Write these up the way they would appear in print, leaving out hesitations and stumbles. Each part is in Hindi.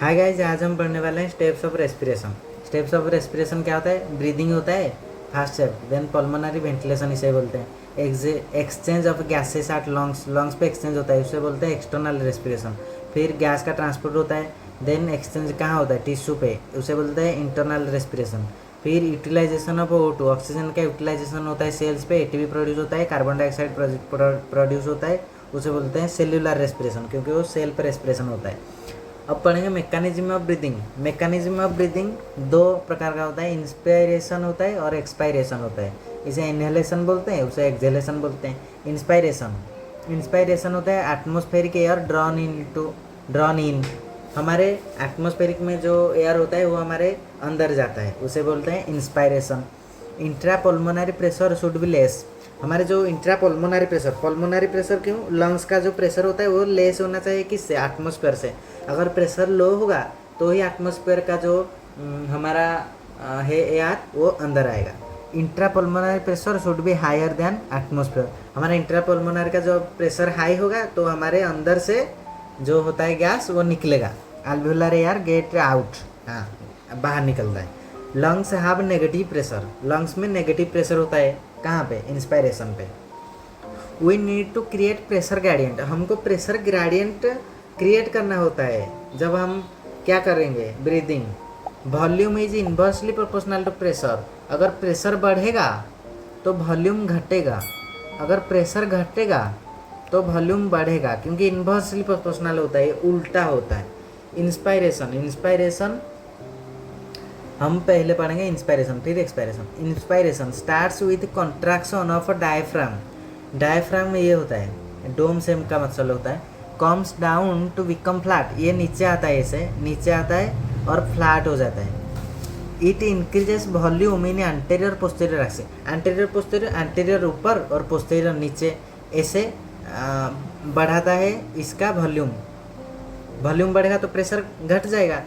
हाय गाइस, आज हम पढ़ने वाले हैं steps of respiration. Steps of respiration क्या होता है? ब्रीदिंग होता है first step, then pulmonary ventilation इसे बोलते हैं। Exchange of gases at lungs, lungs पे एक्सचेंज होता है उसे बोलते हैं एक्सटर्नल रेस्पिरेशन। फिर गैस का ट्रांसपोर्ट होता है, देन एक्सचेंज कहाँ होता है? टिश्यू पे, उसे बोलते हैं इंटरनल रेस्पिरेशन। फिर यूटिलाइजेशन ऑफ O2, ऑक्सीजन का यूटिलाइजेशन होता है सेल्स पे, एटीपी प्रोड्यूस होता है, कार्बन डाइऑक्साइड प्रोड्यूस होता है, उसे बोलते हैं सेल्यूलर रेस्पिरेशन, क्योंकि वो सेल पर रेस्पिरेशन होता है। अब पढ़ेंगे mechanism of breathing. Mechanism of breathing दो प्रकार का होता है, इंस्पायरेशन होता है और एक्सपायरेशन होता है। इसे इनहेलेशन बोलते हैं, उसे एक्सहेलेशन बोलते हैं। इंस्पायरेशन होता है एटमॉस्फेरिक एयर ड्रॉन इन, हमारे एटमॉस्फेरिक में जो एयर होता है वो हमारे अंदर जाता है, उसे बोलते हैं inspiration. Intra pulmonary pressure should be less, हमारे जो इंट्रा पल्मोनरी प्रेशर क्यों? लंग्स का जो प्रेशर होता है वो लेस होना चाहिए, किससे? एटमॉस्फेयर से। अगर प्रेशर लो होगा तो ही एटमॉस्फेयर का जो हमारा है एयर वो अंदर आएगा। Intra pulmonary pressure should be higher than atmosphere, हमारा इंट्रा पल्मोनरी का जो प्रेशर हाई होगा तो हमारे अंदर से जो होता है गैस वो निकलेगा, एल्वियोलर एयर गेट आउट, हाँ बाहर निकलता है। Lungs have negative pressure, lungs में नेगेटिव प्रेशर होता है, कहाँ पे? इंस्पायरेशन पे। We need to create pressure gradient, हमको प्रेशर ग्रेडियंट क्रिएट करना होता है जब हम क्या करेंगे? Breathing. Volume is inversely proportional to pressure, अगर प्रेशर बढ़ेगा तो वॉल्यूम घटेगा, अगर प्रेशर घटेगा तो वॉल्यूम बढ़ेगा, क्योंकि इन्वर्सली प्रोपोर्शनल होता है, उल्टा होता है। इंस्पायरेशन हम पहले पढ़ेंगे इंस्पायरेशन फिर expiration. Inspiration starts with contraction of a diaphragm, diaphragm में ये होता है, डोम से का मतलब होता है। Comes down to become flat, ये नीचे आता है, ऐसे नीचे आता है और फ्लैट हो जाता है। It increases volume in anterior posterior axis, anterior ऊपर और पोस्टीरियर नीचे, ऐसे बढ़ाता है इसका वॉल्यूम। वॉल्यूम बढ़ेगा तो प्रेशर घट जाएगा।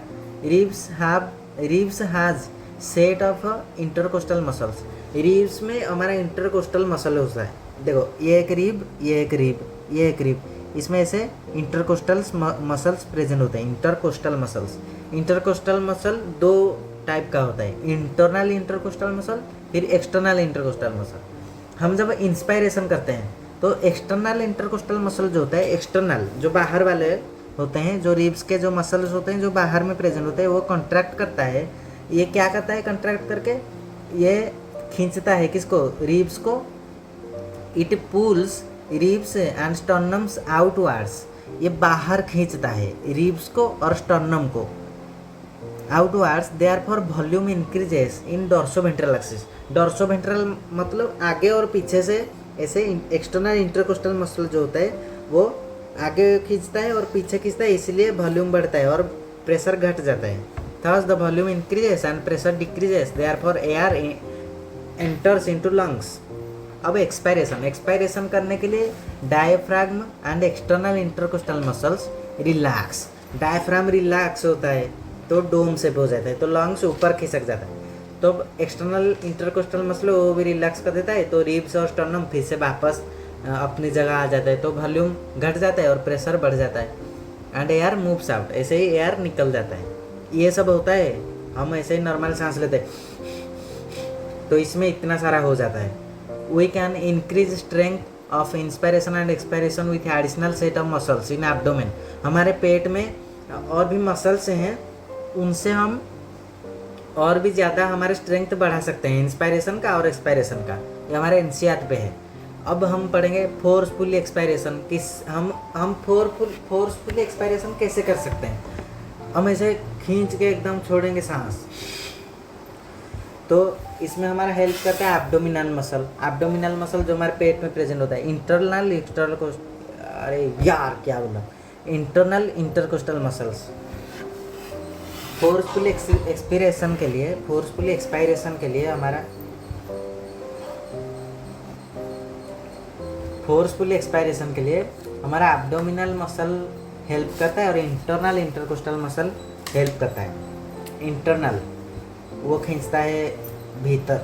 Ribs has set of intercostal muscles, ribs में हमारा इंटरकोस्टल मसल होता है। देखो ये एक रिब, ये एक रिब, ये एक रिब, इसमें ऐसे इंटरकोस्टल मसल्स प्रेजेंट होते हैं। इंटरकोस्टल मसल दो टाइप का होता है, इंटरनल इंटरकोस्टल मसल, फिर एक्सटर्नल इंटरकोस्टल मसल। हम जब इंस्पायरेशन करते हैं तो एक्सटर्नल इंटरकोस्टल मसल जो होता है, एक्सटर्नल जो बाहर वाले होते हैं, जो रिब्स के जो मसल्स होते हैं जो बाहर में प्रेजेंट होते हैं, वो कॉन्ट्रैक्ट करता है। ये क्या करता है? कॉन्ट्रैक्ट करके ये खींचता है किसको? रिब्स को। It pulls ribs and sternums outwards, ये बाहर खींचता है रिब्स को और स्टर्नम को outwards. Therefore volume increases in dorsoventral axis, dorsoventral मतलब आगे और पीछे से, ऐसे एक्सटर्नल इंटरकोस्टल मसल जो होता है वो आगे खींचता है और पीछे खींचता है, इसलिए वॉल्यूम बढ़ता है और प्रेशर घट जाता है। Thus the volume increases and pressure decreases, therefore air enters into lungs. अब एक्सपायरेशन करने के लिए diaphragm and external intercostal muscles relax, diaphragm relax होता है तो डोम से हो जाता है, तो लंग्स ऊपर खिसक जाता है। तो एक्सटर्नल इंटरकोस्टल मसल वो भी रिलैक्स कर देता है, तो रिब्स और स्टर्नम फिर से वापस अपनी जगह आ जाता है, तो वॉल्यूम घट जाता है और प्रेशर बढ़ जाता है। एंड एयर मूव्स आउट, ऐसे ही एयर निकल जाता है। ये सब होता है, हम ऐसे ही नॉर्मल सांस लेते हैं तो इसमें इतना सारा हो जाता है। We can increase strength of inspiration and expiration with additional set of muscles in abdomen, हमारे पेट में और भी मसल्स हैं, उनसे हम और भी ज़्यादा हमारे स्ट्रेंथ बढ़ा सकते हैं, इंस्पायरेशन का और एक्सपायरेशन का। ये हमारे एनसीईआरटी पे है। अब हम पढ़ेंगे फोर्सफुली एक्सपायरेशन। हम फोर्सफुली एक्सपायरेशन कैसे कर सकते हैं? हम ऐसे खींच के एकदम छोड़ेंगे सांस, तो इसमें हमारा हेल्प करता है एब्डोमिनल मसल जो हमारे पेट में प्रेजेंट होता है। Internal intercostal muscles. Forcefully expiration के लिए हमारा एब्डोमिनल मसल हेल्प करता है और इंटरनल इंटरकोस्टल मसल हेल्प करता है। इंटरनल वो खींचता है भीतर।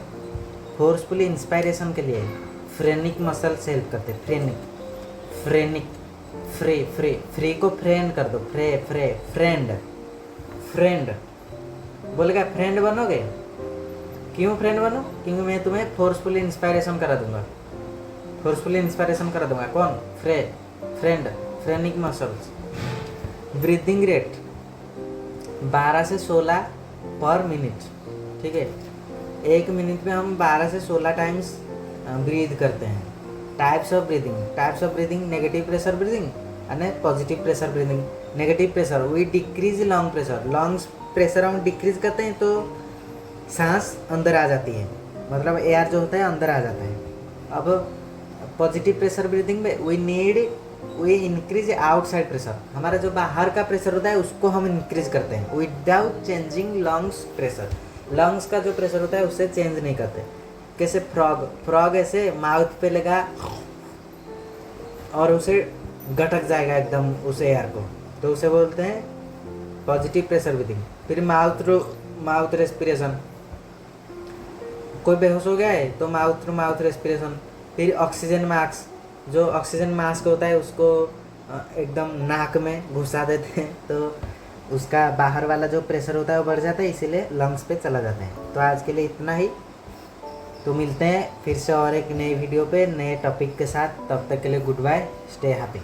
फोर्सफुली इंस्पायरेशन के लिए फ्रेनिक मसल से हेल्प करते हैं। फ्रेनिक फ्री को फ्रेंड कर दो, फ्रेंड फ्रेंड, बोलेगा फ्रेंड बनोगे, क्यों फ्रेंड बनो, क्योंकि मैं तुम्हें फोर्सफुली इंस्पायरेशन करा दूंगा, फोर्सफुली इंस्पायरेशन करा दूंगा। कौन? Friend, phrenic muscles. Breathing rate 12 से 16 पर मिनट, ठीक है। 1 मिनट में हम 12 से 16 टाइम्स ब्रीद करते हैं। Types of breathing, negative pressure breathing અને positive pressure breathing. Negative pressure we decrease lung pressure, lungs pressure हम डिक्रीज करते हैं तो सांस अंदर आ जाती है, मतलब एयर जो होता है अंदर आ जाता है। अब पॉजिटिव प्रेशर ब्रीदिंग में वी इंक्रीज आउटसाइड प्रेशर, हमारा जो बाहर का प्रेशर होता है उसको हम इंक्रीज करते हैं without changing lungs pressure. Lungs का जो प्रेशर होता है उससे चेंज नहीं करते। कैसे? फ्रॉग ऐसे माउथ पे लगा और उसे गटक जाएगा एकदम उस एयर को, तो उसे बोलते हैं पॉजिटिव प्रेशर ब्रीदिंग। फिर माउथ रेस्पिरेशन, कोई बेहोश हो गया है तो माउथ टू माउथ रेस्पिरेशन। फिर ऑक्सीजन मास्क, जो ऑक्सीजन मास्क होता है उसको एकदम नाक में घुसा देते हैं तो उसका बाहर वाला जो प्रेशर होता है वो बढ़ जाता है, इसीलिए लंग्स पे चला जाता है। तो आज के लिए इतना ही, तो मिलते हैं फिर से और एक नई वीडियो पे नए टॉपिक के साथ। तब तक के लिए गुड बाय, स्टे हैप्पी।